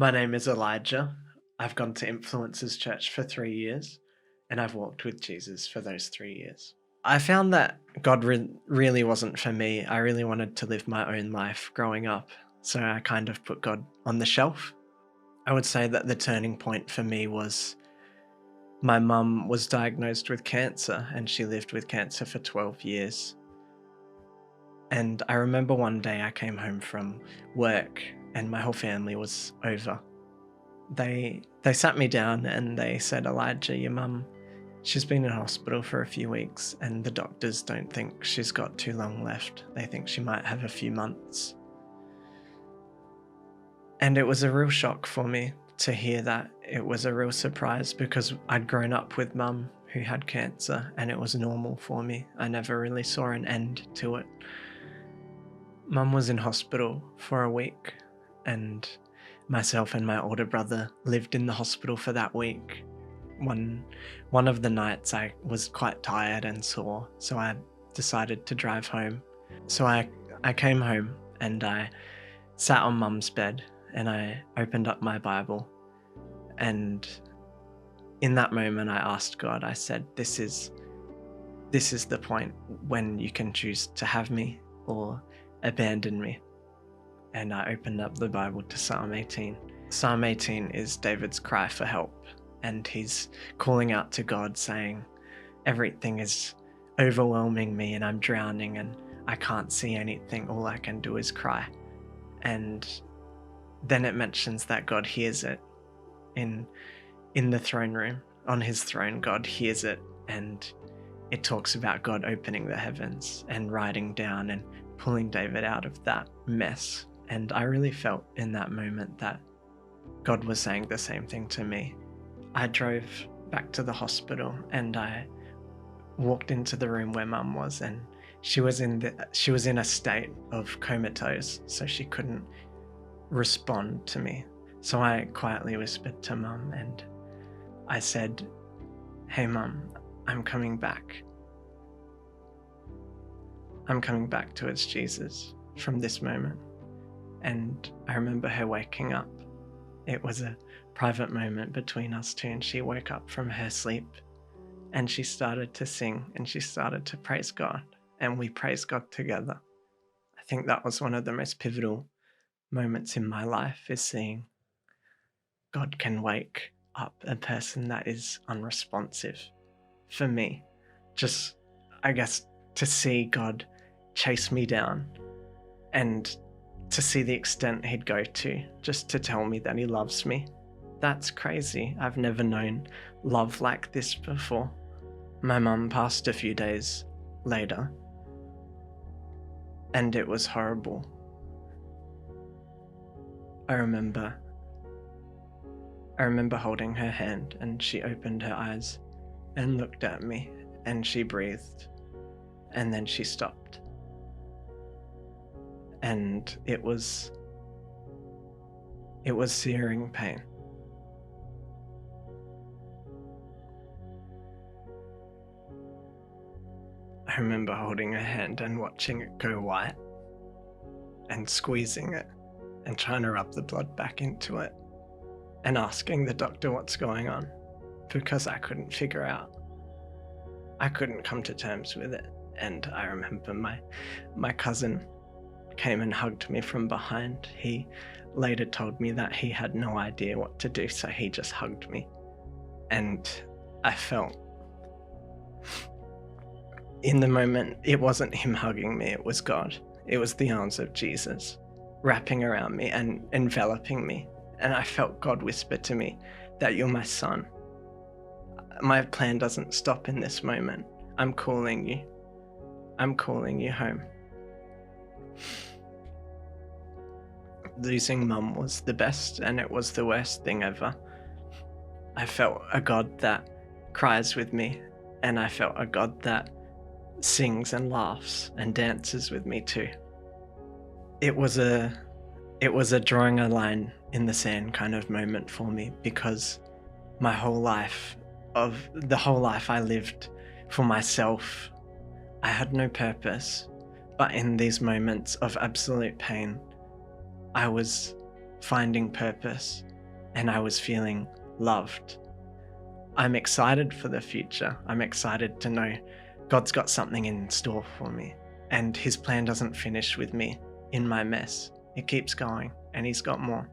My name is Elijah. I've gone to Influencers Church for 3 years, and I've walked with Jesus for those 3 years. I found that God really wasn't for me. I really wanted to live my own life growing up, so I kind of put God on the shelf. I would say that the turning point for me was my mum was diagnosed with cancer, and she lived with cancer for 12 years. And I remember one day I came home from work, and my whole family was over. They sat me down and they said, "Elijah, your mum, she's been in hospital for a few weeks and the doctors don't think she's got too long left. They think she might have a few months." And it was a real shock for me to hear that. It was a real surprise because I'd grown up with mum who had cancer and it was normal for me. I never really saw an end to it. Mum was in hospital for a week, and myself and my older brother lived in the hospital for that week. One of the nights I was quite tired and sore, so I decided to drive home. So I came home and I sat on mum's bed and I opened up my Bible, and in that moment I asked God, I said, this is the point when you can choose to have me or abandon me. And I opened up the Bible to Psalm 18. Psalm 18 is David's cry for help, and he's calling out to God saying, everything is overwhelming me and I'm drowning and I can't see anything. All I can do is cry. And then it mentions that God hears it in the throne room. On his throne, God hears it, and it talks about God opening the heavens and writing down and pulling David out of that mess. And I really felt in that moment that God was saying the same thing to me. I drove back to the hospital and I walked into the room where mum was, and she was in a state of comatose, so she couldn't respond to me. So I quietly whispered to mum and I said, "Hey mum, I'm coming back. I'm coming back towards Jesus from this moment." And I remember her waking up. It was a private moment between us two, and she woke up from her sleep and she started to sing and she started to praise God, and we praised God together. I think that was one of the most pivotal moments in my life, is seeing God can wake up a person that is unresponsive. For me, just, I guess, to see God chase me down and to see the extent he'd go to just to tell me that he loves me. That's crazy. I've never known love like this before. My mum passed a few days later, and it was horrible. I remember holding her hand, and she opened her eyes and looked at me, and she breathed, and then she stopped. And it was searing pain. I remember holding her hand and watching it go white and squeezing it and trying to rub the blood back into it and asking the doctor what's going on, because I couldn't figure out. I couldn't come to terms with it. And I remember my cousin came and hugged me from behind. He later told me that he had no idea what to do, so he just hugged me. And I felt, in the moment, it wasn't him hugging me, it was God. It was the arms of Jesus wrapping around me and enveloping me. And I felt God whisper to me that you're my son. My plan doesn't stop in this moment. I'm calling you. I'm calling you home. Losing mum was the best and it was the worst thing ever. I felt a God that cries with me, and I felt a God that sings and laughs and dances with me too. It was a drawing a line in the sand kind of moment for me, because the whole life I lived for myself, I had no purpose. But in these moments of absolute pain, I was finding purpose. and I was feeling loved. I'm excited for the future. I'm excited to know God's got something in store for me, and His plan doesn't finish with me in my mess. It keeps going, and He's got more.